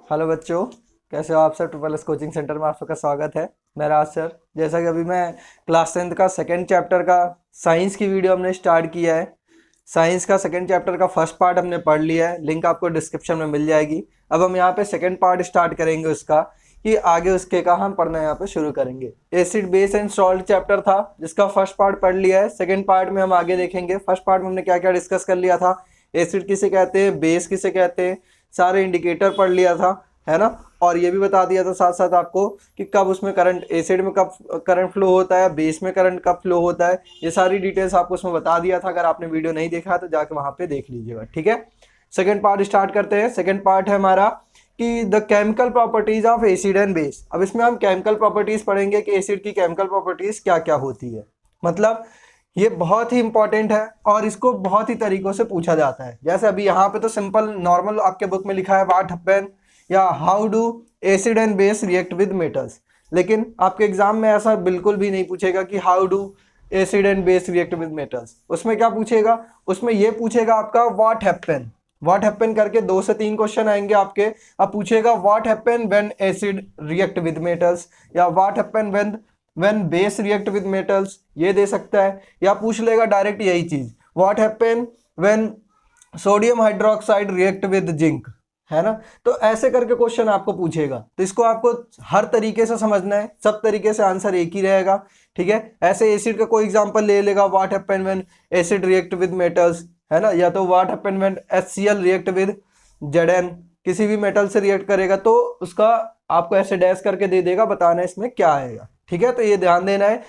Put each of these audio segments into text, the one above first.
Hello बच्चों, कैसे हो आप sir. Triple S coaching centre में आप सबका स्वागत है। मैं राज सर। जैसा कि अभी मैं क्लास 10th का सेकेंड चैप्टर का साइंस की वीडियो हमने स्टार्ट किया है। साइंस का सेकेंड चैप्टर का फर्स्ट पार्ट हमने पढ़ लिया है, लिंक आपको डिस्क्रिप्शन में मिल जाएगी। अब हम यहाँ पे सेकेंड पार्ट स्टार्ट करेंगे उसका, कि आगे उसके का हम पढ़ना यहाँ पे शुरू करेंगे। Acid base and salt chapter था जिसका फर्स्ट पार्ट पढ़ लिया है। सेकेंड पार्ट में हम आगे देखेंगे। फर्स्ट पार्ट में हमने क्या क्या डिस्कस कर लिया था, एसिड किसे कहते हैं, बेस किसे कहते हैं, सारे इंडिकेटर पढ़ लिया था, है ना। और ये भी बता दिया था साथ साथ आपको कि कब उसमें करंट, एसिड में कब करंट फ्लो होता है, बेस में करंट कब फ्लो होता है। ये सारी डिटेल्स आपको उसमें बता दिया था। अगर आपने वीडियो नहीं देखा तो जाके वहां पे देख लीजिएगा, ठीक है। सेकेंड पार्ट स्टार्ट करते हैं। सेकेंड पार्ट है हमारा कि the chemical properties of acid and base. अब इसमें हम केमिकल प्रॉपर्टीज पढ़ेंगे कि एसिड की केमिकल प्रॉपर्टीज क्या क्या होती है। मतलब ये बहुत ही इंपॉर्टेंट है और इसको बहुत ही तरीकों से पूछा जाता है। जैसे अभी यहाँ पे तो सिंपल नॉर्मल आपके बुक में लिखा है व्हाट हैपन या how do acid and base react with metals, लेकिन आपके एग्जाम में ऐसा बिल्कुल भी नहीं पूछेगा कि how do acid and base react with metals. उसमें क्या पूछेगा, उसमें ये पूछेगा आपका व्हाट हैपन। व्हाट हैपन करके 2 से 3 क्वेश्चन आएंगे आपके। अब पूछेगा what happen when acid react with metals, या what happen when base react with metals, ये दे सकता है। या पूछ लेगा डायरेक्ट यही चीज, what happen when sodium hydroxide react with zinc, है ना। तो ऐसे करके क्वेश्चन आपको पूछेगा, तो इसको आपको हर तरीके से समझना है, सब तरीके से आंसर एक ही रहेगा, ठीक है। ऐसे एसिड का कोई एग्जांपल ले लेगा, what happen when acid react with metals, है ना, या तो what happen when HCl react with Zn, किसी भी मेटल से रिएक्ट करेगा तो उसका आपको ऐसे डैश करके दे देगा, बताना है इसमें क्या आएगा, ठीक है। तो ये ध्यान देना है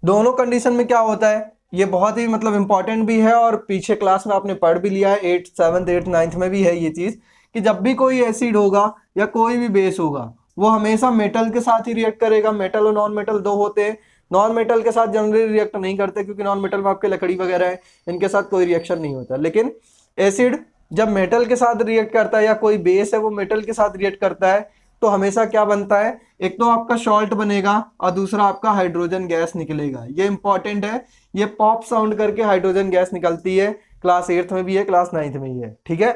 दोनों कंडीशन में क्या होता है। ये बहुत ही मतलब इंपॉर्टेंट भी है और पीछे क्लास में आपने पढ़ भी लिया है, 8th 7th 8th 9th में भी है ये चीज, कि जब भी कोई एसिड होगा या कोई भी बेस होगा वो हमेशा मेटल के साथ ही रिएक्ट करेगा। मेटल और नॉन मेटल दो होते हैं। नॉन मेटल के साथ जनरली रिएक्ट नहीं करते क्योंकि नॉन मेटल में आपके लकड़ी वगैरह है, इनके साथ कोई रिएक्शन नहीं होता। लेकिन एसिड जब मेटल के साथ रिएक्ट करता है या कोई बेस है वो मेटल के साथ रिएक्ट करता है तो हमेशा क्या बनता है, एक तो आपका सॉल्ट बनेगा और दूसरा आपका हाइड्रोजन गैस निकलेगा। ये इंपॉर्टेंट है, ये पॉप साउंड करके हाइड्रोजन गैस निकलती है। क्लास 8th में भी है, क्लास 9th में ही है, ठीक है।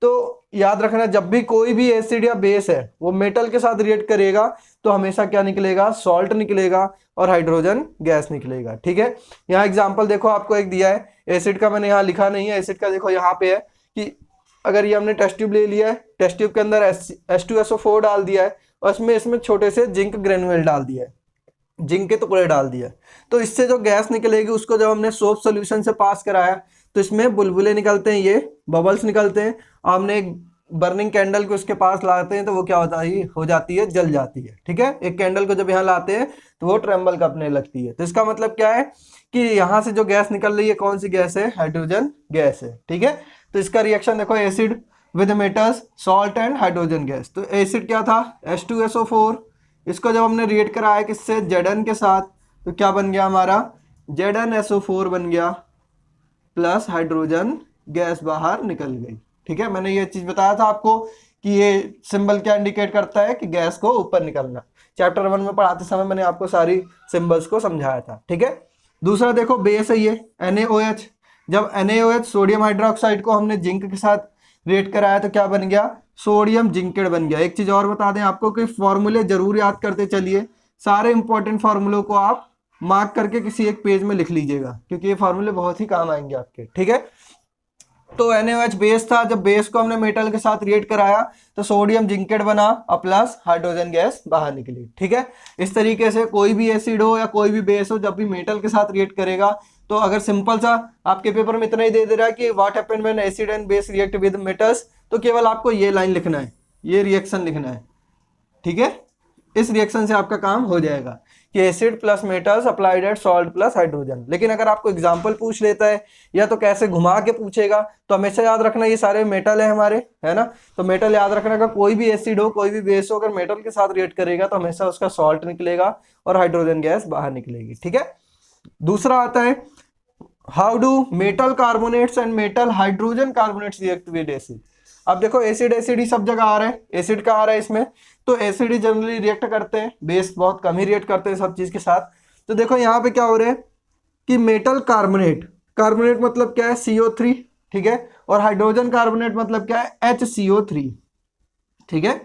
तो याद रखना, जब भी कोई भी एसिड या बेस है वो मेटल के साथ रिएक्ट करेगा तो हमेशा क्या निकलेगा, सॉल्ट निकलेगा और हाइड्रोजन गैस निकलेगा, ठीक है। यहाँ एग्जांपल देखो आपको एक दिया है एसिड का, मैंने यहाँ लिखा नहीं है एसिड का, देखो यहाँ पे है कि अगर ये हमने टेस्ट ट्यूब ले लिया है, टेस्ट ट्यूब के अंदर H2SO4 डाल दिया है और इसमें छोटे से जिंक ग्रेनुअल डाल दिया है, जिंक के टुकड़े डाल दिया है, तो इससे जो गैस निकलेगी उसको जब हमने सोप सोल्यूशन से पास कराया तो इसमें बुलबुले निकलते हैं, ये बबल्स निकलते हैं। और हमने एक बर्निंग कैंडल को उसके पास लाते हैं तो वो क्या होता है, हो जाती है, जल जाती है, ठीक है। एक कैंडल को जब यहाँ लाते हैं तो वो ट्रेम्बल करने लगती है। तो इसका मतलब क्या है कि यहाँ से जो गैस निकल रही है कौन सी गैस है, हाइड्रोजन गैस है, ठीक है। तो इसका रिएक्शन देखो, acid with metals, salt and hydrogen gas. तो एसिड क्या था, H2SO4, इसको जब हमने रिएक्ट कराया किससे, Zn के साथ, तो क्या बन गया हमारा, ZnSO4 बन गया प्लस हाइड्रोजन गैस बाहर निकल गई, ठीक है। मैंने ये चीज बताया था आपको कि ये सिंबल क्या इंडिकेट करता है कि गैस को ऊपर निकलना। चैप्टर 1 में पढ़ाते समय मैंने आपको सारी सिंबल्स को समझाया था, ठीक है। दूसरा देखो बेस है ये NaOH। जब NaOH सोडियम हाइड्रोक्साइड को हमने जिंक के साथ रिएक्ट कराया तो क्या बन गया, सोडियम जिंकेट बन गया। एक चीज और बता दें आपको कि फॉर्मूले जरूर याद करते चलिए, सारे इंपॉर्टेंट फॉर्मूलों को आप मार्क करके किसी एक पेज में लिख लीजिएगा क्योंकि ये फॉर्मूले बहुत ही काम आएंगे आपके, ठीक है। तो NaOH बेस था, जब बेस को हमने मेटल के साथ रिएक्ट कराया तो सोडियम जिंकेट बना और प्लस हाइड्रोजन गैस बाहर निकली, ठीक है। इस तरीके से कोई भी एसिड हो या कोई भी बेस हो जब भी मेटल के साथ रिएक्ट करेगा, तो अगर सिंपल सा आपके पेपर में इतना ही दे रहा है कि what happened when acid and base react with metals, तो केवल आपको ये लाइन लिखना है, ये रिएक्शन लिखना है, ठीक है। इस रिएक्शन से आपका काम हो जाएगा कि acid plus metals applied at salt plus hydrogen. लेकिन अगर आपको एग्जांपल पूछ लेता है या तो कैसे घुमा के पूछेगा, तो हमेशा याद रखना ये सारे मेटल है हमारे, है ना। तो मेटल याद रखना का, कोई भी एसिड हो कोई भी बेस हो अगर मेटल के साथ रिएक्ट करेगा तो हमेशा उसका सॉल्ट निकलेगा और हाइड्रोजन गैस बाहर निकलेगी, ठीक है। दूसरा आता है how do metal carbonates and metal hydrogen carbonates react with acid. अब देखो एसिड एसिड ही सब जगह आ रहा है, एसिड का आ रहा है इसमें, तो एसिड ही जनरली रिएक्ट करते हैं, बेस बहुत कम ही रिएक्ट करते हैं सब चीज के साथ। तो देखो यहाँ पे क्या हो रहा है कि मेटल कार्बोनेट, कार्बोनेट मतलब क्या है, CO3, ठीक है। और हाइड्रोजन कार्बोनेट मतलब क्या है, HCO3, ठीक है।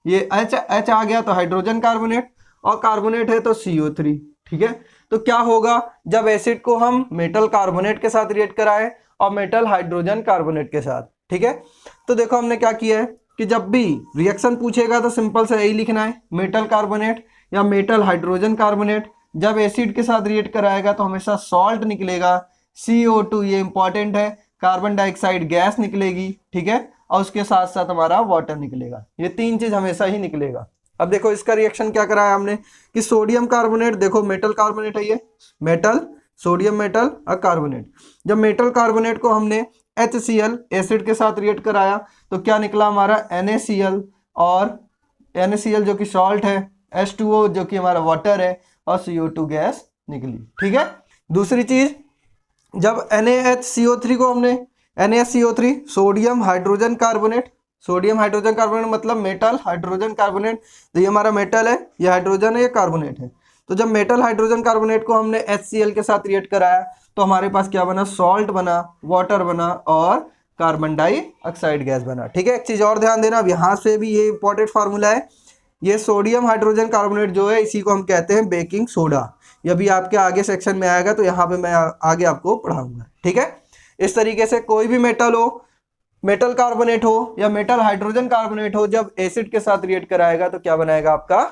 ये H आ गया तो हाइड्रोजन कार्बोनेट, और कार्बोनेट है तो CO3। ठीक है, तो क्या होगा जब एसिड को हम मेटल कार्बोनेट के साथ रिएक्ट कराएं और मेटल हाइड्रोजन कार्बोनेट के साथ। ठीक है, तो देखो हमने क्या किया है कि जब भी रिएक्शन पूछेगा तो सिंपल से यही लिखना है, मेटल कार्बोनेट या मेटल हाइड्रोजन कार्बोनेट जब एसिड के साथ रिएक्ट कराएगा तो हमेशा सॉल्ट निकलेगा, CO2 ये इंपॉर्टेंट है, कार्बन डाइऑक्साइड गैस निकलेगी। ठीक है, और उसके साथ साथ हमारा वाटर निकलेगा, ये तीन चीज हमेशा ही निकलेगा। अब देखो इसका रिएक्शन क्या कराया हमने कि सोडियम कार्बोनेट, देखो मेटल कार्बोनेट है ये, मेटल सोडियम मेटल और कार्बोनेट, जब मेटल कार्बोनेट को हमने HCl एसिड के साथ रिएक्ट कराया तो क्या निकला हमारा NaCl, और NaCl जो कि सॉल्ट है, H2O जो कि हमारा वाटर है, और CO2 गैस निकली। ठीक है, दूसरी चीज जब NaHCO3 को हमने NaCO3 sodium hydrogen carbonate, sodium hydrogen carbonate मतलब मेटल हाइड्रोजन कार्बोनेट, तो ये हमारा मेटल है, ये हाइड्रोजन है, ये कार्बोनेट है। तो जब मेटल हाइड्रोजन कार्बोनेट को हमने HCl के साथ रिएक्ट कराया तो हमारे पास क्या बना, सॉल्ट बना, वाटर बना और कार्बन डाइऑक्साइड गैस बना। ठीक है, एक चीज और ध्यान देना, अब यहाँ से भी ये इंपॉर्टेंट फार्मूला है, ये सोडियम हाइड्रोजन कार्बोनेट जो है इसी को हम कहते हैं बेकिंग सोडा। ये भी आपके आगे सेक्शन में आएगा तो यहाँ पे मैं आगे आपको पढ़ाऊंगा। ठीक है, इस तरीके से कोई भी मेटल हो, मेटल कार्बोनेट हो या मेटल हाइड्रोजन कार्बोनेट हो, जब एसिड के साथ रिएक्ट कराएगा तो क्या बनाएगा आपका,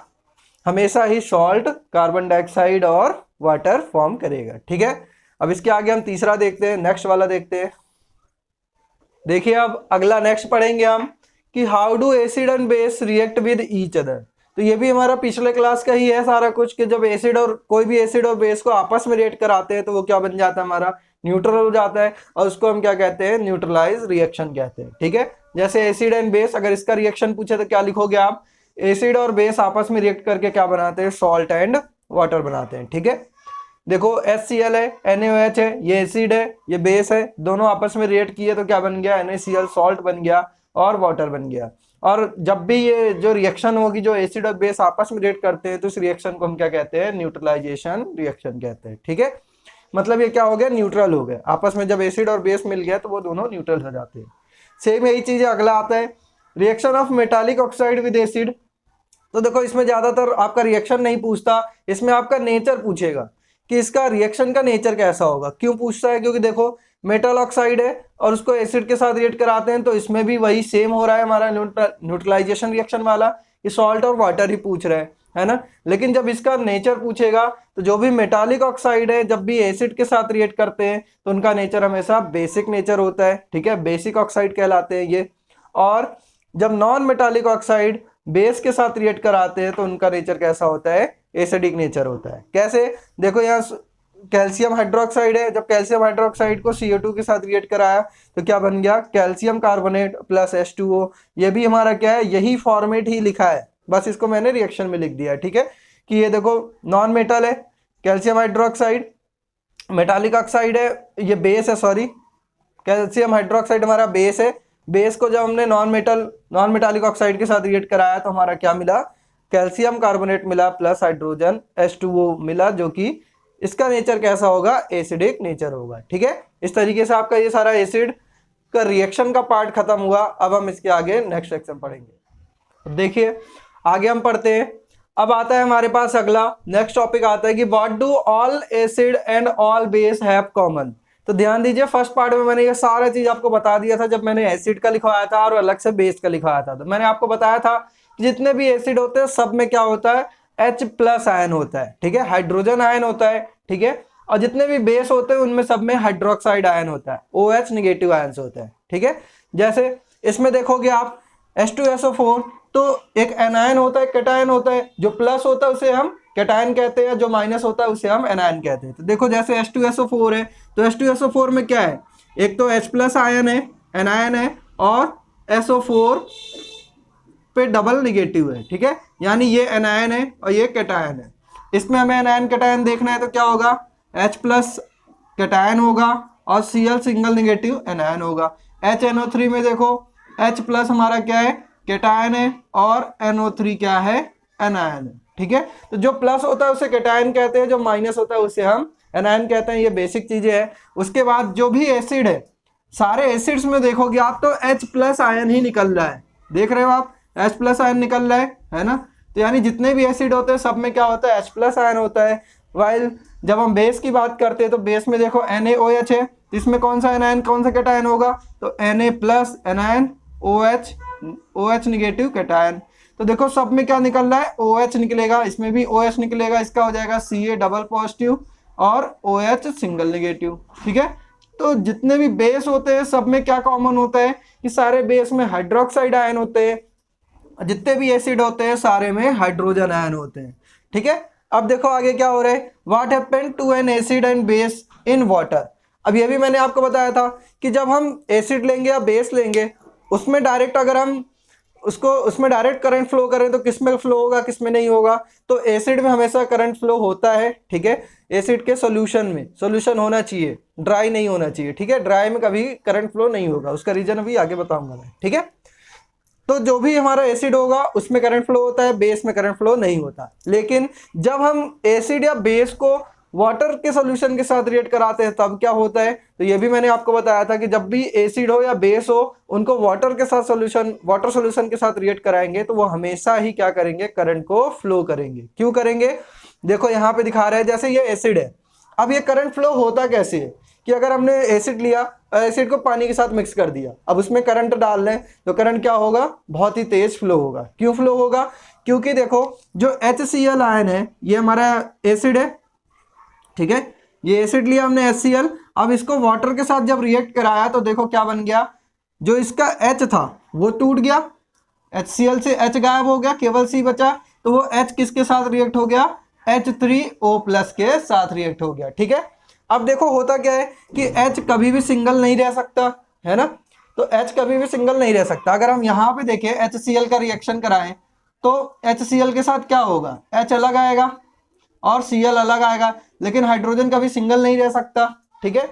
हमेशा ही सॉल्ट, कार्बन डाइऑक्साइड और वाटर फॉर्म करेगा। ठीक है, अब इसके आगे हम तीसरा देखते हैं, नेक्स्ट वाला देखते हैं। देखिए अब अगला नेक्स्ट पढ़ेंगे हम कि how do acid and base react with each other. तो ये भी हमारा पिछले क्लास का ही है सारा कुछ, कि जब एसिड और कोई भी एसिड और बेस को आपस में रिएक्ट कराते हैं तो वो क्या बन जाता है, हमारा न्यूट्रल हो जाता है, और उसको हम क्या कहते हैं, न्यूट्रलाइज रिएक्शन कहते हैं। ठीक है, जैसे एसिड एंड बेस, अगर इसका रिएक्शन पूछे तो क्या लिखोगे आप, एसिड और बेस आपस में रिएक्ट करके क्या बनाते हैं, सॉल्ट एंड वाटर बनाते हैं। ठीक है, देखो HCl है, NaOH है, ये एसिड है, ये बेस है, दोनों आपस में रिएक्ट किए तो क्या बन गया, NaCl सॉल्ट बन गया और वाटर बन गया। और जब भी ये जो रिएक्शन होगी, जो एसिड और बेस आपस में रिएक्ट करते हैं तो इस रिएक्शन को हम क्या कहते हैं, न्यूट्रलाइजेशन रिएक्शन कहते हैं। ठीक है, मतलब ये क्या हो गया, न्यूट्रल हो गया, आपस में जब एसिड और बेस मिल गया तो वो दोनों न्यूट्रल हो जाते हैं। सेम यही चीज अगला आता है, reaction of metallic oxide with acid. तो देखो इसमें ज्यादातर आपका रिएक्शन नहीं पूछता, इसमें आपका नेचर पूछेगा कि इसका रिएक्शन का नेचर कैसा होगा। क्यों पूछता है, क्योंकि देखो मेटल ऑक्साइड है और उसको एसिड के साथ रिएक्ट कराते हैं तो इसमें भी वही सेम हो रहा है हमारा न्यूट्रलाइजेशन रिएक्शन वाला, ये सॉल्ट और वाटर ही पूछ रहा है ना। लेकिन जब इसका नेचर पूछेगा तो जो भी मेटालिक ऑक्साइड है जब भी एसिड के साथ रिएक्ट करते हैं तो उनका नेचर हमेशा बेसिक नेचर होता है। ठीक है, बेसिक ऑक्साइड कहलाते हैं ये। और जब नॉन मेटालिक ऑक्साइड बेस के साथ रिएक्ट कराते हैं तो उनका नेचर कैसा होता है, एसिडिक नेचर होता है। कैसे, देखो यहाँ कैल्शियम हाइड्रोक्साइड है, जब कैल्शियम हाइड्रोक्साइड को CO2 के साथ रिएक्ट कराया तो क्या बन गया, कैल्शियम कार्बोनेट प्लस H2O। ये भी हमारा क्या है, यही फॉर्मेट ही लिखा है, बस इसको मैंने रिएक्शन में लिख दिया है। ठीक है, कि ये देखो नॉन मेटल है कैल्शियम हाइड्रोक्साइड, मेटालिक ऑक्साइड है ये बेस है, सॉरी कैल्शियम हाइड्रोक्साइड हमारा बेस है। बेस को जब हमने नॉन मेटालिक ऑक्साइड के साथ रिएक्ट कराया तो हमारा क्या मिला, कैल्शियम कार्बोनेट मिला प्लस हाइड्रोजन H2O मिला, जो कि इसका नेचर कैसा होगा, एसिडिक नेचर होगा। ठीक है, इस तरीके से आपका ये सारा एसिड का रिएक्शन का पार्ट खत्म हुआ। अब हम इसके आगे नेक्स्ट सेक्शन पढ़ेंगे। देखिए आगे हम पढ़ते हैं, अब आता है हमारे पास अगला नेक्स्ट टॉपिक आता है कि what do all acid and all base have common. तो ध्यान दीजिए, फर्स्ट पार्ट में मैंने ये सारा चीज आपको बता दिया था जब मैंने एसिड का लिखवाया था और अलग से बेस का लिखवाया था। तो मैंने आपको बताया था कि जितने भी एसिड होते हैं सब में क्या होता है, H+ आयन होता है। ठीक है, हाइड्रोजन आयन होता है। ठीक है, और जितने भी बेस होते हैं उनमें सब में हाइड्रोक्साइड आयन होता है, OH नेगेटिव आयन होता है। ठीक है, जैसे इसमें देखोगे आप H2SO4 तो एक एनायन होता है, कैटायन होता है, जो प्लस होता है उसे हम कैटायन कहते हैं, जो माइनस होता है उसे हम एनायन कहते हैं। तो देखो जैसे H2SO4 है तो H2SO4 में क्या है, एक तो H+ आयन है, एनायन है, और SO4 पे डबल निगेटिव है। ठीक है, यानी ये एनायन है और ये कैटायन है। इसमें हमें एनायन कैटायन देखना है तो क्या होगा, H+ कैटायन होगा और Cl सिंगल निगेटिव एनायन होगा। HNO3 में देखो H+ हमारा क्या है, कैटायन है, और NO3 क्या है, एनायन है। ठीक है, तो जो प्लस होता है उसे कैटायन कहते हैं, जो माइनस होता है उसे हम एनायन कहते हैं। ये बेसिक चीजें हैं। उसके बाद जो भी एसिड है, सारे एसिड्स में देखोगे आप तो H+ आयन ही निकल रहा है, देख रहे हो आप H+ आयन निकल रहा है ना। तो यानी जितने भी एसिड होते हैं सब में क्या होता है, H+ आयन होता है। वाइल जब हम बेस की बात करते हैं तो बेस में देखो NaOH है, तो इसमें कौन सा एनायन कौन सा कैटायन होगा, तो Na+ anion OH negative cation. तो देखो सब में क्या निकल रहा है, OH निकलेगा, इसमें भी OH निकलेगा, इसका हो जाएगा Ca डबल पॉजिटिव और OH सिंगल नेगेटिव। ठीक है, तो जितने भी बेस होते हैं सब में क्या कॉमन होता है कि सारे बेस में हाइड्रोक्साइड आयन होते हैं, जितने भी एसिड होते हैं सारे में हाइड्रोजन आयन होते हैं। ठीक है, अब देखो आगे क्या हो रहा है, what happened to an acid and base in water. अब ये भी मैंने आपको बताया था कि जब हम एसिड लेंगे या बेस लेंगे उसमें डायरेक्ट अगर हम उसमें डायरेक्ट करंट फ्लो करें तो किस में फ्लो होगा किस में नहीं होगा, तो एसिड में हमेशा करंट फ्लो होता है। ठीक है, एसिड के सॉल्यूशन में सॉल्यूशन होना चाहिए, ड्राई नहीं होना चाहिए। ठीक है, ड्राई में कभी करंट फ्लो नहीं होगा, उसका रीजन अभी आगे बताऊंगा मैं। ठीक है, तो जो भी हमारा एसिड होगा उसमें करंट फ्लो होता है, बेस में करंट फ्लो नहीं होता। लेकिन जब हम एसिड या बेस को वाटर के सॉल्यूशन के साथ रिएक्ट कराते हैं तब क्या होता है, तो ये भी मैंने आपको बताया था कि जब भी एसिड हो या बेस हो उनको वाटर सॉल्यूशन के साथ रिएक्ट कराएंगे तो वो हमेशा ही क्या करेंगे, करंट को फ्लो करेंगे। क्यों करेंगे, देखो यहाँ पे दिखा रहा है, जैसे ये एसिड है, अब ये करंट फ्लो होता कैसे है कि अगर हमने एसिड लिया, एसिड को पानी के साथ मिक्स कर दिया, अब उसमें करंट डाल रहे हैं तो करंट क्या होगा, बहुत ही तेज फ्लो होगा। क्यों फ्लो होगा, क्योंकि देखो जो HCl आयन है ये हमारा एसिड है। ठीक है, ये एसिड लिया हमने HCl, अब इसको वाटर के साथ जब रिएक्ट कराया तो देखो क्या बन गया, जो इसका H था वो टूट गया, HCl से H गायब हो गया, केवल C बचा, तो वो H किसके साथ रिएक्ट हो गया, H3O+ के साथ रिएक्ट हो गया। ठीक है, अब देखो होता क्या है कि H कभी भी सिंगल नहीं रह सकता है ना, तो H कभी भी सिंगल नहीं रह सकता। अगर हम यहाँ पे देखें HCl का रिएक्शन कराएं तो HCl के साथ क्या होगा, H अलग आएगा और Cl अलग आएगा, लेकिन हाइड्रोजन कभी सिंगल नहीं रह सकता। ठीक है,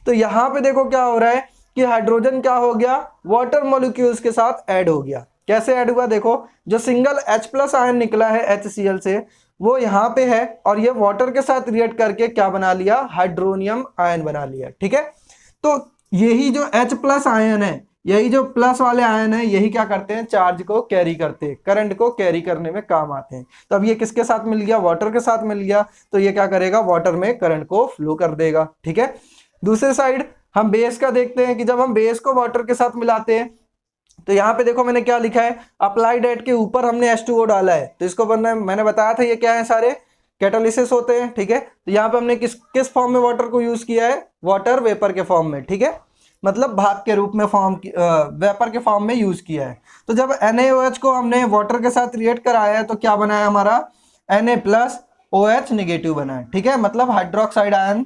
तो यहाँ पे देखो क्या हो रहा है कि हाइड्रोजन क्या हो गया, वाटर मॉलिक्यूल्स के साथ ऐड हो गया। कैसे ऐड हुआ, देखो जो सिंगल H+ आयन निकला है HCl से वो यहाँ पे है और ये वाटर के साथ रिएक्ट करके क्या बना लिया, हाइड्रोनियम आयन बना लिया। ठीक है, तो यही जो H+ आयन है, यही जो प्लस वाले आयन है, यही क्या करते हैं, चार्ज को कैरी करते हैं, करंट को कैरी करने में काम आते हैं। तो अब ये किसके साथ मिल गया, वाटर के साथ मिल गया, तो ये क्या करेगा, वाटर में करंट को फ्लो कर देगा। ठीक है, दूसरे साइड हम बेस का देखते हैं कि जब हम बेस को वाटर के साथ मिलाते हैं तो यहाँ पे देखो मैंने क्या लिखा है, अप्लाइड एट के ऊपर हमने H2O डाला है, तो इसको बनना है, मैंने बताया था ये क्या है, सारे कैटालिसिस होते हैं। ठीक है, तो यहाँ पे हमने किस फॉर्म में वाटर को यूज किया है, वाटर वेपर के फॉर्म में। ठीक है, मतलब भाप के रूप में वेपर के फॉर्म में यूज किया है। तो जब NaOH को हमने वाटर के साथ रिएक्ट कराया है तो क्या बना है हमारा, Na+ OH निगेटिव बना है। ठीक है, मतलब हाइड्रोक्साइड आयन।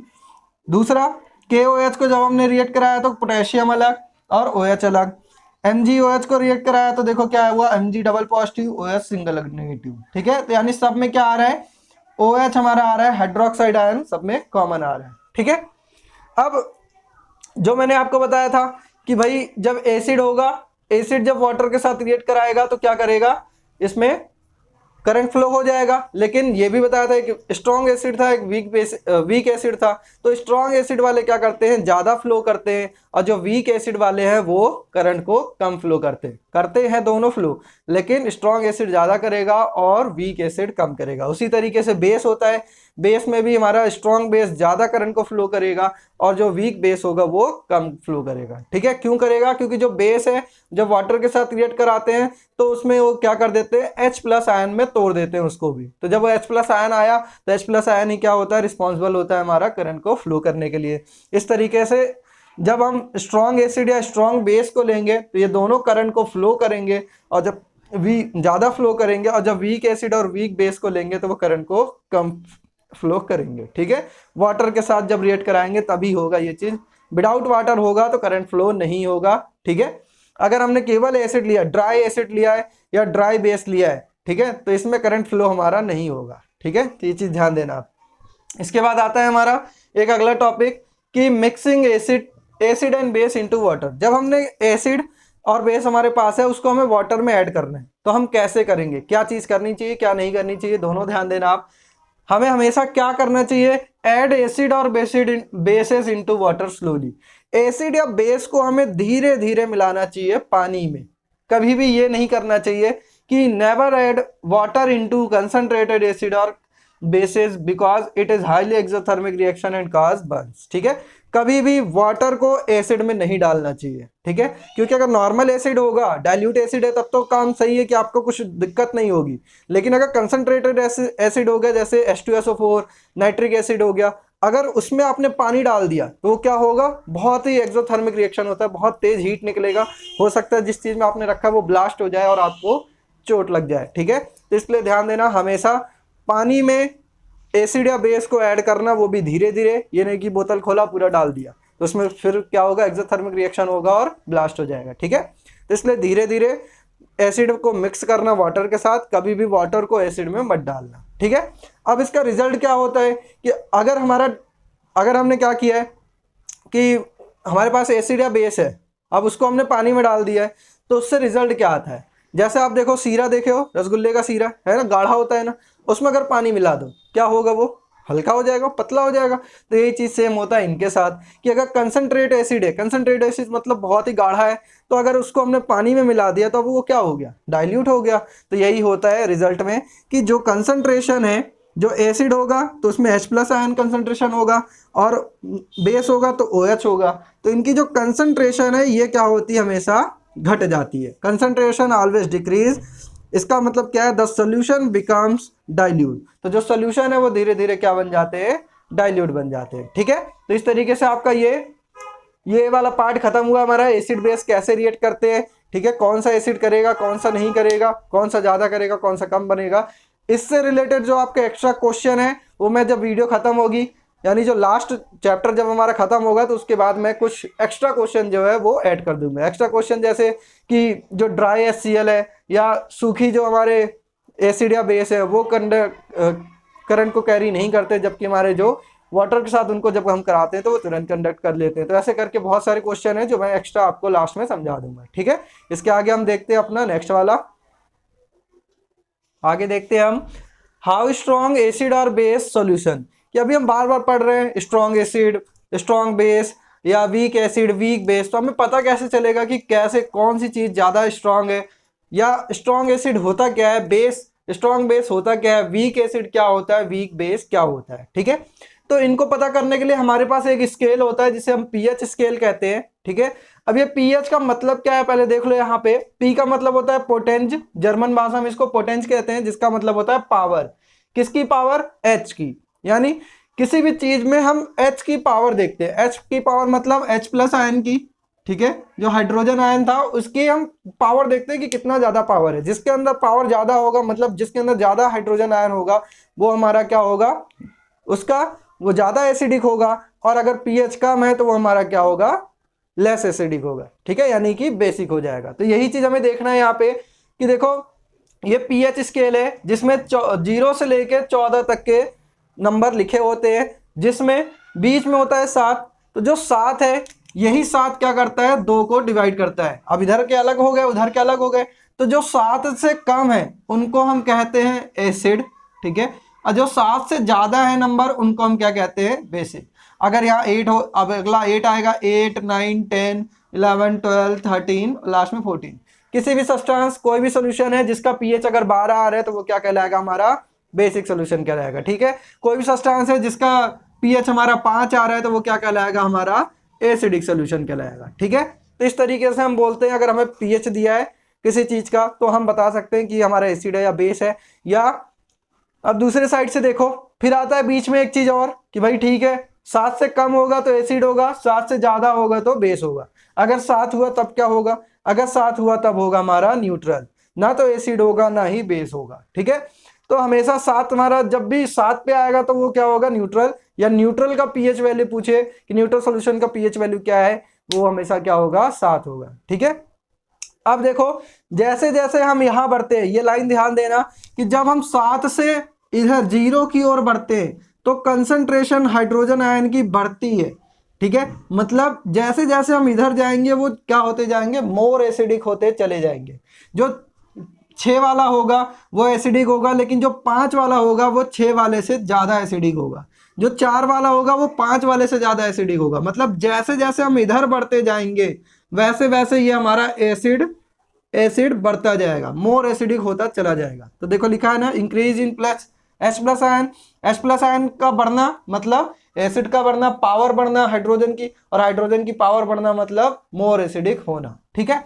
दूसरा KOH को जब हमने रिएक्ट कराया तो पोटेशियम अलग और OH अलग। MgOH को रिएक्ट कराया तो देखो क्या हुआ, Mg double positive OH single negative. ठीक है, तो यानी सब में क्या आ रहा है, OH हमारा आ रहा है, हाइड्रोक्साइड आयन सब में कॉमन आ रहा है। ठीक है, अब जो मैंने आपको बताया था कि भाई जब एसिड होगा, एसिड जब वाटर के साथ रिएक्ट कराएगा तो क्या करेगा, इसमें करंट फ्लो हो जाएगा। लेकिन ये भी बताया था कि स्ट्रॉन्ग एसिड था, एक वीक एसिड था, तो स्ट्रॉन्ग एसिड वाले क्या करते हैं, ज़्यादा फ्लो करते हैं, और जो वीक एसिड वाले हैं वो करंट को कम फ्लो करते हैं दोनों फ्लो, लेकिन स्ट्रॉन्ग एसिड ज़्यादा करेगा और वीक एसिड कम करेगा। उसी तरीके से बेस होता है, बेस में भी हमारा स्ट्रॉन्ग बेस ज़्यादा करंट को फ्लो करेगा और जो वीक बेस होगा वो कम फ्लो करेगा। ठीक है, क्यों करेगा, क्योंकि जो बेस है जब वाटर के साथ रिएक्ट कराते हैं तो उसमें वो क्या कर देते हैं, H+ आयन में तोड़ देते हैं उसको भी। तो जब वो H+ आयन आया तो H+ आयन ही क्या होता है, रिस्पॉन्सिबल होता है हमारा करंट को फ्लो करने के लिए। इस तरीके से जब हम स्ट्रॉन्ग एसिड या स्ट्रॉन्ग बेस को लेंगे तो ये दोनों करंट को फ्लो करेंगे, और जब ज़्यादा फ्लो करेंगे, और जब वीक एसिड और वीक बेस को लेंगे तो वो करंट को कम फ्लो करेंगे। ठीक है, वाटर के साथ जब रिएक्ट कराएंगे तभी होगा ये चीज़, विदाउट वाटर होगा तो करंट फ्लो नहीं होगा। ठीक है, अगर हमने केवल एसिड लिया, ड्राई एसिड लिया है या ड्राई बेस लिया है, ठीक है, तो इसमें करंट फ्लो हमारा नहीं होगा। ठीक है, तो ये चीज़ ध्यान देना आप। इसके बाद आता है हमारा एक अगला टॉपिक कि mixing acid and base into water. जब हमने एसिड और बेस हमारे पास है उसको हमें वाटर में ऐड करना है तो हम कैसे करेंगे, क्या चीज़ करनी चाहिए क्या नहीं करनी चाहिए, दोनों ध्यान देना आप। हमें हमेशा क्या करना चाहिए, ऐड एसिड और bases into water slowly. Acid या बेस को हमें धीरे धीरे मिलाना चाहिए पानी में, कभी भी ये नहीं करना चाहिए कि never add water into concentrated acid और bases because it is highly exothermic reaction and cause burns. ठीक है, कभी भी वाटर को एसिड में नहीं डालना चाहिए। ठीक है, क्योंकि अगर नॉर्मल एसिड होगा, डाइल्यूट एसिड है, तब तो काम सही है कि आपको कुछ दिक्कत नहीं होगी। लेकिन अगर कंसंट्रेटेड एसिड हो गया, जैसे H2SO4, नाइट्रिक एसिड हो गया, अगर उसमें आपने पानी डाल दिया तो वो क्या होगा, बहुत ही एक्सोथर्मिक रिएक्शन होता है, बहुत तेज हीट निकलेगा। हो सकता है जिस चीज़ में आपने रखा है वो ब्लास्ट हो जाए और आपको चोट लग जाए। ठीक है, तो इसलिए ध्यान देना, हमेशा पानी में एसिड या बेस को ऐड करना, वो भी धीरे धीरे, ये नहीं कि बोतल खोला पूरा डाल दिया, तो उसमें फिर क्या होगा, एक्सोथर्मिक रिएक्शन होगा और ब्लास्ट हो जाएगा। ठीक है, तो इसलिए धीरे धीरे एसिड को मिक्स करना वाटर के साथ, कभी भी वाटर को एसिड में मत डालना। ठीक है, अब इसका रिजल्ट क्या होता है कि अगर हमने क्या किया है कि हमारे पास एसिड या बेस है, अब उसको हमने पानी में डाल दिया है, तो उससे रिजल्ट क्या आता है। जैसे आप देखो, सीरा देखे हो, रसगुल्ले का सीरा है ना, गाढ़ा होता है ना, उसमें अगर पानी मिला दो क्या होगा, वो हल्का हो जाएगा, पतला हो जाएगा। तो यही चीज़ सेम होता है इनके साथ कि अगर कंसंट्रेट एसिड है, कंसंट्रेट एसिड मतलब बहुत ही गाढ़ा है, तो अगर उसको हमने पानी में मिला दिया तो वो क्या हो गया, डाइल्यूट हो गया। तो यही होता है रिजल्ट में कि जो कंसंट्रेशन है, जो एसिड होगा तो उसमें H+ आयन कंसंट्रेशन होगा, और बेस होगा तो OH होगा। तो इनकी जो कंसंट्रेशन है ये क्या होती है, हमेशा घट जाती है। Concentration always decrease. इसका मतलब क्या है, द सोल्यूशन बिकम्स डाइल्यूट। तो जो सोल्यूशन है वो धीरे धीरे क्या बन जाते हैं, डाइल्यूट बन जाते हैं। ठीक है, तो इस तरीके से आपका ये वाला पार्ट खत्म हुआ हमारा, एसिड बेस कैसे रिएक्ट करते हैं। ठीक है, कौन सा एसिड करेगा, कौन सा नहीं करेगा, कौन सा ज़्यादा करेगा, कौन सा कम बनेगा। इससे रिलेटेड जो आपका एक्स्ट्रा क्वेश्चन है वो मैं जब वीडियो खत्म होगी, यानी जो लास्ट चैप्टर जब हमारा खत्म होगा, तो उसके बाद मैं कुछ एक्स्ट्रा क्वेश्चन जो है वो ऐड कर दूंगा। एक्स्ट्रा क्वेश्चन जैसे कि जो ड्राई HCl है या सूखी जो हमारे एसिड या बेस है वो करंट को कैरी नहीं करते, जबकि हमारे जो वाटर के साथ उनको जब हम कराते हैं तो वो तुरंत कंडक्ट कर लेते हैं। तो ऐसे करके बहुत सारे क्वेश्चन है जो मैं एक्स्ट्रा आपको लास्ट में समझा दूंगा। ठीक है, इसके आगे हम देखते हैं अपना नेक्स्ट वाला, आगे देखते हैं हम हाउ स्ट्रॉन्ग एसिड और बेस सॉल्यूशन। कि अभी हम बार बार पढ़ रहे हैं स्ट्रॉन्ग एसिड, स्ट्रॉन्ग बेस या वीक एसिड, वीक बेस, तो हमें पता कैसे चलेगा कि कैसे कौन सी चीज़ ज़्यादा स्ट्रॉन्ग है, या स्ट्रॉन्ग एसिड होता क्या है, बेस स्ट्रॉन्ग बेस होता क्या है, वीक एसिड क्या होता है, वीक बेस क्या होता है। ठीक है, तो इनको पता करने के लिए हमारे पास एक स्केल होता है जिसे हम pH स्केल कहते हैं। ठीक है, अब ये pH का मतलब क्या है पहले देख लो। यहाँ पे P का मतलब होता है पोटेंज, जर्मन भाषा में इसको पोटेंज कहते हैं, जिसका मतलब होता है पावर। किसकी पावर, H की। यानी किसी भी चीज में हम H की पावर देखते हैं। H की पावर मतलब H+ आयन की। ठीक है, जो हाइड्रोजन आयन था उसकी हम पावर देखते हैं कि कितना ज्यादा पावर है। जिसके अंदर पावर ज्यादा होगा, मतलब जिसके अंदर ज्यादा हाइड्रोजन आयन होगा, वो हमारा क्या होगा, उसका वो ज्यादा एसिडिक होगा। और अगर pH कम है तो वो हमारा क्या होगा, लेस एसिडिक होगा। ठीक है, यानी कि बेसिक हो जाएगा। तो यही चीज हमें देखना है यहाँ पे कि देखो ये pH स्केल है जिसमें 0 से लेके 14 तक के नंबर लिखे होते हैं, जिसमें बीच में होता है 7। तो जो 7 है, यही 7 क्या करता है, 2 को डिवाइड करता है। अब इधर के अलग हो गए, उधर के अलग हो गए, तो जो 7 से कम है उनको हम कहते हैं एसिड। ठीक है, और जो 7 से ज्यादा है नंबर, उनको हम क्या कहते हैं, बेसिक। अगर यहाँ 8 हो, अब अगला 8 आएगा, 8, 9, 10, 11, 12, 13, लास्ट में 14। किसी भी सब्सटेंस, कोई भी सोल्यूशन है जिसका pH अगर 12 आ रहा है तो वो क्या कहलाएगा, हमारा बेसिक सोल्यूशन कहलाएगा। ठीक है, कोई भी सब्सटेंस है जिसका pH हमारा 5 आ रहा है तो वो क्या कहलाएगा, हमारा एसिडिक सोल्यूशन कहलाएगा। ठीक है, तो इस तरीके से हम बोलते हैं, अगर हमें pH दिया है किसी चीज का तो हम बता सकते हैं कि हमारा एसिड है या बेस है। या अब दूसरे साइड से देखो, फिर आता है बीच में एक चीज और कि भाई ठीक है, 7 से कम होगा तो एसिड होगा, 7 से ज्यादा होगा तो बेस होगा। अगर 7 हुआ तब क्या होगा, अगर 7 हुआ तब होगा हमारा न्यूट्रल, ना तो एसिड होगा ना ही बेस होगा। ठीक है, तो हमेशा 7 हमारा जब भी 7 पे आएगा तो वो क्या होगा, न्यूट्रल। या न्यूट्रल का pH वैल्यू पूछे कि न्यूट्रल सोल्यूशन का pH वैल्यू क्या है, वो हमेशा क्या होगा, 7 होगा। ठीक है, अब देखो जैसे जैसे हम यहाँ बढ़ते हैं, ये लाइन ध्यान देना कि जब हम 7 से इधर 0 की ओर बढ़ते हैं तो कंसंट्रेशन हाइड्रोजन आयन की बढ़ती है। ठीक है, मतलब जैसे जैसे हम इधर जाएंगे वो क्या होते जाएंगे, मोर एसिडिक होते चले जाएंगे। जो 6 वाला होगा वो एसिडिक होगा, लेकिन जो 5 वाला होगा वो 6 वाले से ज़्यादा एसिडिक होगा। जो 4 वाला होगा वो 5 वाले से ज़्यादा एसिडिक होगा। मतलब जैसे जैसे हम इधर बढ़ते जाएंगे वैसे वैसे ये हमारा एसिड एसिड बढ़ता जाएगा, मोर एसिडिक होता चला जाएगा। तो देखो लिखा है ना, increase in plus H+ ion. H+ ion का बढ़ना मतलब एसिड का बढ़ना, पावर बढ़ना हाइड्रोजन की, और हाइड्रोजन की पावर बढ़ना मतलब मोर एसिडिक होना। ठीक है,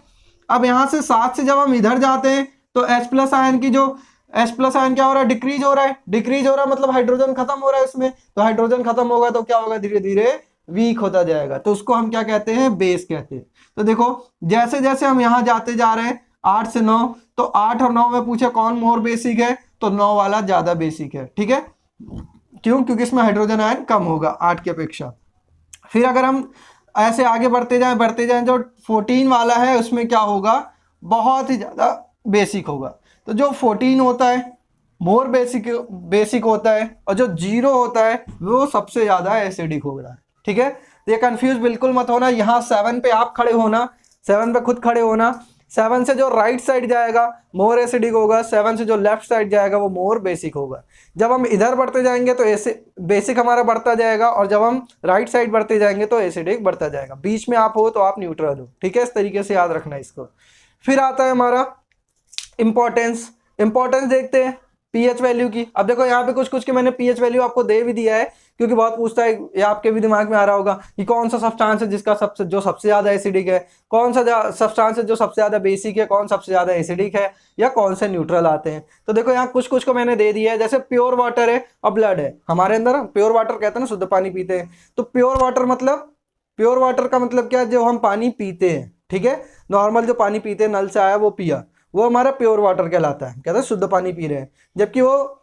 अब यहां से 7 से जब हम इधर जाते हैं तो H+ आयन की जो H+ आयन क्या हो रहा है, डिक्रीज हो रहा है। डिक्रीज हो रहा है मतलब हाइड्रोजन खत्म हो रहा है उसमें, तो हाइड्रोजन खत्म होगा तो क्या होगा, धीरे धीरे वीक होता जाएगा। तो उसको हम क्या कहते हैं, बेस कहते हैं। तो देखो जैसे जैसे हम यहाँ जाते जा रहे हैं 8 से 9, तो 8 और 9 में पूछे कौन मोर बेसिक है, तो 9 वाला ज्यादा बेसिक है। ठीक है, क्यों, क्योंकि इसमें हाइड्रोजन आयन कम होगा 8 की अपेक्षा। फिर अगर हम ऐसे आगे बढ़ते जाएं, जो 14 वाला है उसमें क्या होगा, बहुत ही ज्यादा बेसिक होगा। तो जो 14 होता है मोर बेसिक होता है, और जो 0 होता है वो सबसे ज्यादा एसिडिक हो रहा है। ठीक है, तो ये कंफ्यूज बिल्कुल मत होना। यहाँ 7 पे आप खड़े होना, 7 पे खुद खड़े होना। 7 से जो राइट साइड जाएगा मोर एसिडिक होगा, 7 से जो लेफ्ट साइड जाएगा वो मोर बेसिक होगा। जब हम इधर बढ़ते जाएंगे तो ऐसे बेसिक हमारा बढ़ता जाएगा, और जब हम राइट साइड बढ़ते जाएंगे तो एसिडिक बढ़ता जाएगा। बीच में आप हो तो आप न्यूट्रल हो। ठीक है, इस तरीके से याद रखना इसको। फिर आता है हमारा इंपॉर्टेंस। इंपॉर्टेंस देखते हैं पीएच वैल्यू की। अब देखो यहाँ पे कुछ कुछ के मैंने पीएच वैल्यू आपको दे भी दिया है, क्योंकि बहुत पूछता है, ये आपके भी दिमाग में आ रहा होगा कि कौन सा सब्सटेंस है जिसका सबसे ज्यादा एसिडिक है, कौन सा सब्सटेंस है जो सबसे ज्यादा बेसिक है, कौन सबसे ज्यादा एसिडिक है, या कौन से न्यूट्रल आते हैं। तो देखो यहाँ कुछ कुछ को मैंने दे दिया है, जैसे प्योर वाटर है और ब्लड है हमारे अंदर। प्योर वाटर कहते हैं ना, शुद्ध पानी पीते हैं। तो प्योर वाटर का मतलब क्या है, जो हम पानी पीते हैं। ठीक है, नॉर्मल जो पानी पीते हैं, नल से आया वो पिया, वो हमारा प्योर वाटर कहलाता है, कहते हैं शुद्ध पानी पी रहे हैं। जबकि वो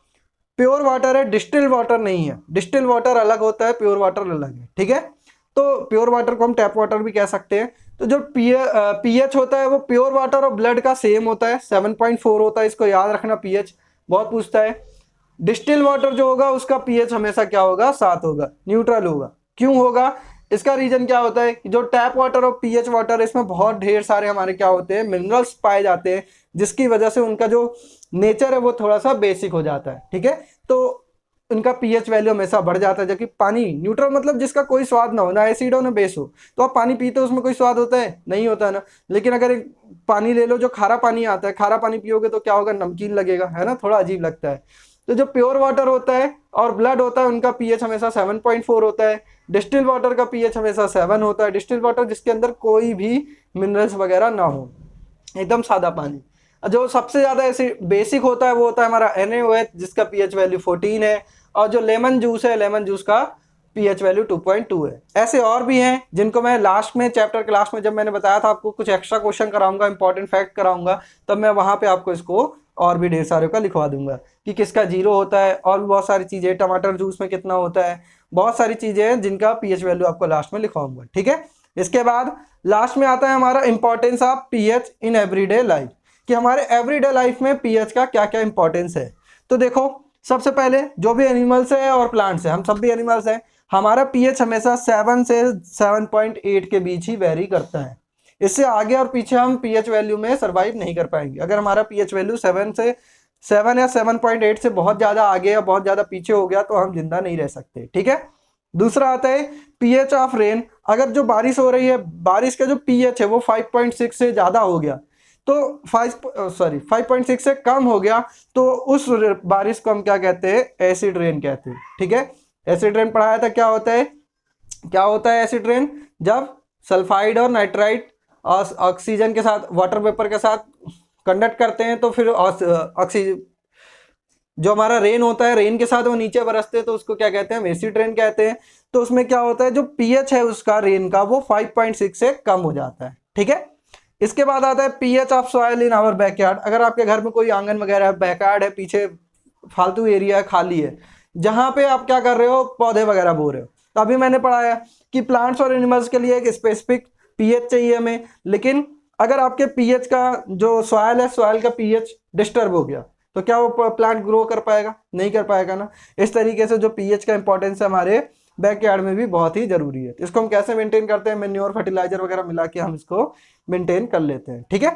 प्योर वाटर है, डिस्टिल वाटर नहीं है। डिस्टिल वाटर अलग होता है, प्योर वाटर अलग है। ठीक है, तो प्योर वाटर को हम टैप वाटर भी कह सकते हैं। तो जो पीएच होता है वो प्योर वाटर और ब्लड का सेम होता है, 7.4 होता है। इसको याद रखना, पीएच बहुत पूछता है। डिस्टिल वाटर जो होगा उसका पीएच हमेशा क्या होगा, 7 होगा, न्यूट्रल होगा। क्यों होगा, इसका रीजन क्या होता है कि जो टैप वाटर और पीएच वाटर है इसमें बहुत ढेर सारे हमारे क्या होते हैं, मिनरल्स पाए जाते हैं, जिसकी वजह से उनका जो नेचर है वो थोड़ा सा बेसिक हो जाता है। ठीक है, तो उनका पीएच वैल्यू हमेशा बढ़ जाता है। जबकि पानी न्यूट्रल मतलब जिसका कोई स्वाद ना हो, ना एसिड हो ना बेस हो। तो आप पानी पीते हो उसमें कोई स्वाद होता है, नहीं होता है ना। लेकिन अगर एक पानी ले लो जो खारा पानी आता है, खारा पानी पियोगे तो क्या होगा, नमकीन लगेगा, है ना, थोड़ा अजीब लगता है। तो जो प्योर वाटर होता है और ब्लड होता है उनका पीएच हमेशा 7.4 होता है। डिस्टिल वाटर का पीएच हमेशा 7 होता है। डिस्टिल वाटर जिसके अंदर कोई भी मिनरल्स वगैरह ना हो, एकदम सादा पानी। जो सबसे ज्यादा ऐसे बेसिक होता है वो होता है हमारा NaOH, जिसका पीएच वैल्यू 14 है। और जो लेमन जूस है, लेमन जूस का पीएच वैल्यू 2.2 है। ऐसे और भी हैं जिनको मैं लास्ट में चैप्टर क्लास में, जब मैंने बताया था आपको कुछ एक्स्ट्रा क्वेश्चन कराऊंगा, इंपॉर्टेंट फैक्ट कराऊंगा, तब मैं वहां पे आपको इसको और भी ढेर सारे का लिखवा दूंगा कि किसका 0 होता है, और भी बहुत सारी चीजें, टमाटर जूस में कितना होता है, बहुत सारी चीजें हैं जिनका पीएच वैल्यू आपको लास्ट में लिखवाऊंगा। ठीक है, इसके बाद लास्ट में आता है हमारा importance of pH in everyday life, कि हमारे एवरीडे लाइफ में पीएच का क्या क्या इंपॉर्टेंस है। तो देखो सबसे पहले जो भी एनिमल्स है और प्लांट्स है, हम सब भी एनिमल्स हैं, हमारा पीएच हमेशा 7 से 7.8 के बीच ही वेरी करता है। इससे आगे और पीछे हम पीएच वैल्यू में सरवाइव नहीं कर पाएंगे। अगर हमारा पीएच वैल्यू 7 या 7.8 से बहुत ज्यादा आगे या बहुत ज्यादा पीछे हो गया तो हम जिंदा नहीं रह सकते। ठीक है, दूसरा आता है पीएच ऑफ रेन। अगर जो बारिश हो रही है, बारिश का जो पीएच है वो 5.6 से ज्यादा हो गया, तो 5.6 से कम हो गया, तो उस बारिश को हम क्या कहते हैं, एसिड रेन कहते हैं। ठीक है, एसिड रेन पढ़ाया था, क्या होता है एसिड रेन, जब सल्फाइड और नाइट्राइट और ऑक्सीजन के साथ, वाटर वेपर के साथ कंडक्ट करते हैं, तो फिर ऑक्सीजन जो हमारा रेन होता है, रेन के साथ वो नीचे बरसते हैं, तो उसको क्या कहते हैं, हम एसिड रेन कहते हैं। तो उसमें क्या होता है, जो पीएच है उसका रेन का वो 5.6 से कम हो जाता है। ठीक है, इसके बाद आता है pH of soil in our backyard. अगर आपके घर में कोई आंगन वगैरह है, बैकयार्ड है, पीछे फालतू एरिया है, खाली है, जहां पे आप क्या कर रहे हो, पौधे वगैरह बो रहे हो, तो अभी मैंने पढ़ाया कि प्लांट्स और एनिमल्स के लिए एक स्पेसिफिक पीएच चाहिए हमें। लेकिन अगर आपके पीएच का जो सॉइल है, सॉइल का पीएच डिस्टर्ब हो गया, तो क्या वो प्लांट ग्रो कर पाएगा, नहीं कर पाएगा ना। इस तरीके से जो पीएच का इंपॉर्टेंस है हमारे बैकयार्ड में भी बहुत ही जरूरी है। इसको हम कैसे मेंटेन करते हैं, मैन्योर फर्टिलाइजर वगैरह मिला के हम इसको मेंटेन कर लेते हैं। ठीक है,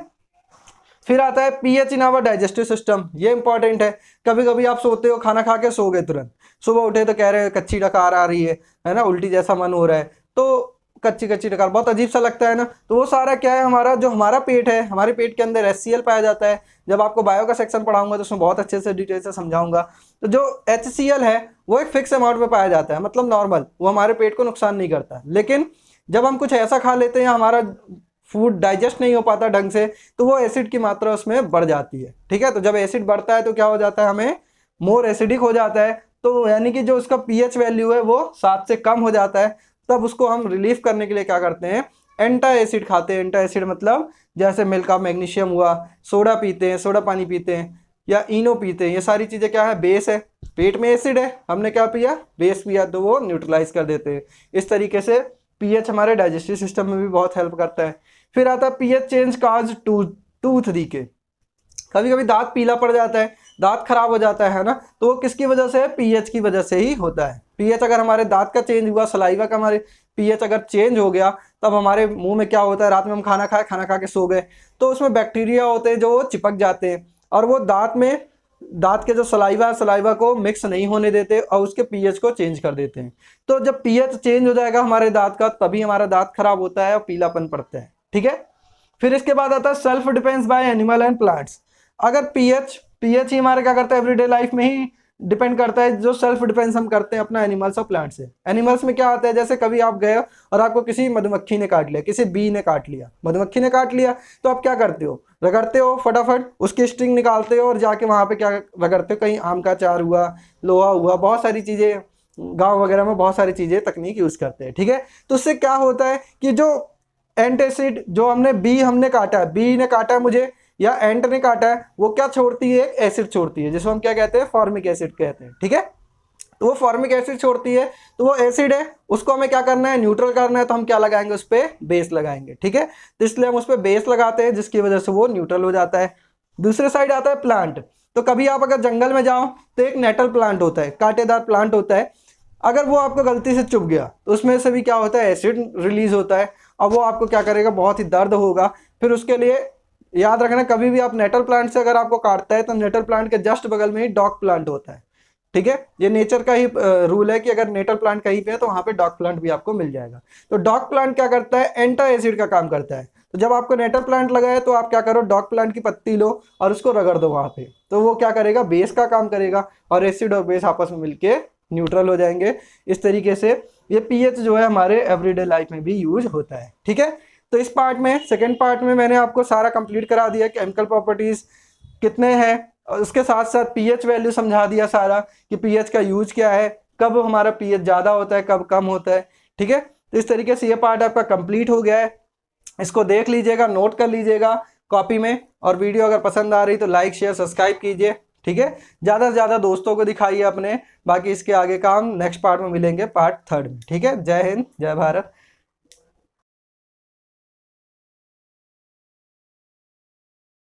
फिर आता है pH in our digestive system. ये इंपॉर्टेंट है। कभी कभी आप सोते हो, खाना खा के सो गए, तुरंत सुबह उठे तो कह रहे हैं कच्ची डकार आ रही है ना, उल्टी जैसा मन हो रहा है। तो कच्ची कच्ची डकार, बहुत अजीब सा लगता है ना। तो वो सारा क्या है, हमारा जो हमारा पेट है, हमारे पेट के अंदर HCl पाया जाता है। जब आपको बायो का सेक्शन पढ़ाऊंगा तो उसमें बहुत अच्छे से डिटेल से समझाऊंगा। तो जो HCl है वो एक फिक्स अमाउंट में पाया जाता है, मतलब नॉर्मल, वो हमारे पेट को नुकसान नहीं करता। लेकिन जब हम कुछ ऐसा खा लेते हैं, हमारा फूड डाइजेस्ट नहीं हो पाता ढंग से, तो वो एसिड की मात्रा उसमें बढ़ जाती है। ठीक है, तो जब एसिड बढ़ता है तो क्या हो जाता है, हमें मोर एसिडिक हो जाता है। तो यानी कि जो उसका pH वैल्यू है वो 7 से कम हो जाता है। तब उसको हम रिलीफ करने के लिए क्या करते हैं, एंटा एसिड खाते हैं। एंटा एसिड मतलब जैसे मिल्क ऑफ मैग्नीशियम हुआ, सोडा पीते हैं, सोडा पानी पीते हैं, या इनो पीते हैं। ये सारी चीज़ें क्या है, बेस है। पेट में एसिड है, हमने क्या पिया, बेस पिया, तो वो न्यूट्रलाइज कर देते हैं। इस तरीके से pH हमारे डाइजेस्टिव सिस्टम में भी बहुत हेल्प करता है। फिर आता है pH चेंज काज टूथ डीके। कभी कभी दांत पीला पड़ जाता है, दांत खराब हो जाता है ना, तो वो किसकी वजह से है, pH की वजह से ही होता है। pH अगर हमारे दांत का चेंज हुआ, सलाइवा का हमारे pH अगर चेंज हो गया, तब हमारे मुंह में क्या होता है, रात में हम खाना खाए, खाना खा के सो गए, तो उसमें बैक्टीरिया होते हैं जो चिपक जाते हैं, और वो दांत के जो सलाइवा को मिक्स नहीं होने देते और उसके pH को चेंज कर देते हैं। तो जब pH चेंज हो जाएगा हमारे दांत का, तभी हमारा दांत खराब होता है और पीलापन पड़ता है। ठीक है, फिर इसके बाद आता है self depends by animal and plants. अगर pH ही हमारे क्या करता है, एवरीडे लाइफ में ही डिपेंड करता है, जो सेल्फ डिफेंस हम करते हैं अपना एनिमल्स और प्लांट से। एनिमल्स में क्या आता है, जैसे कभी आप गए और आपको किसी मधुमक्खी ने काट लिया, किसी बी ने काट लिया, मधुमक्खी ने काट लिया, तो आप क्या करते हो, रगड़ते हो, फटाफट उसकी स्ट्रिंग निकालते हो और जाके वहाँ पे क्या रगड़ते हो, कहीं आम का अचार हुआ, लोहा हुआ, बहुत सारी चीज़ें गाँव वगैरह में बहुत सारी चीज़ें तकनीक यूज़ करते हैं। ठीक है, तो उससे क्या होता है कि जो एंटासिड, जो हमने काटा है, बी ने काटा है मुझे या एंट ने काटा है, वो क्या छोड़ती है, एसिड छोड़ती है, जिसको हम क्या कहते हैं, फॉर्मिक एसिड कहते हैं। ठीक है, तो वो फॉर्मिक एसिड छोड़ती है, तो वो एसिड है, उसको हमें क्या करना है, न्यूट्रल करना है, तो हम क्या लगाएंगे, उस पर बेस लगाएंगे। ठीक है, तो इसलिए हम उस पर बेस लगाते हैं, जिसकी वजह से वो न्यूट्रल हो जाता है। दूसरे साइड आता है प्लांट। तो कभी आप अगर जंगल में जाओ तो एक नेटल प्लांट होता है, कांटेदार प्लांट होता है, अगर वो आपको गलती से चुभ गया तो उसमें से भी क्या होता है, एसिड रिलीज होता है, और वो आपको क्या करेगा, बहुत ही दर्द होगा। फिर उसके लिए याद रखना, कभी भी आप नेटल प्लांट से अगर आपको काटता है तो नेटल प्लांट के जस्ट बगल में ही डॉग प्लांट होता है। ठीक है, ये नेचर का ही रूल है कि अगर नेटल प्लांट कहीं पे है तो वहां पे डॉग प्लांट भी आपको मिल जाएगा। तो डॉग प्लांट क्या करता है, एंटा एसिड का काम करता है। तो जब आपको नेटल प्लांट लगा है तो आप क्या करो, डॉग प्लांट की पत्ती लो और उसको रगड़ दो वहां पे, तो वो क्या करेगा, बेस का काम करेगा, और एसिड और बेस आपस में मिलके न्यूट्रल हो जाएंगे। इस तरीके से ये पीएच जो है हमारे एवरीडे लाइफ में भी यूज होता है। ठीक है, तो इस पार्ट में, सेकेंड पार्ट में मैंने आपको सारा कंप्लीट करा दिया, केमिकल प्रॉपर्टीज कितने हैं, और उसके साथ साथ पीएच वैल्यू समझा दिया सारा कि पीएच का यूज क्या है, कब हमारा पीएच ज़्यादा होता है, कब कम होता है। ठीक है, तो इस तरीके से ये पार्ट आपका कंप्लीट हो गया है। इसको देख लीजिएगा, नोट कर लीजिएगा कॉपी में, और वीडियो अगर पसंद आ रही तो लाइक शेयर सब्सक्राइब कीजिए। ठीक है, ज़्यादा से ज़्यादा दोस्तों को दिखाइए अपने। बाकी इसके आगे का हम नेक्स्ट पार्ट में मिलेंगे, पार्ट 3 में। ठीक है, जय हिंद, जय भारत।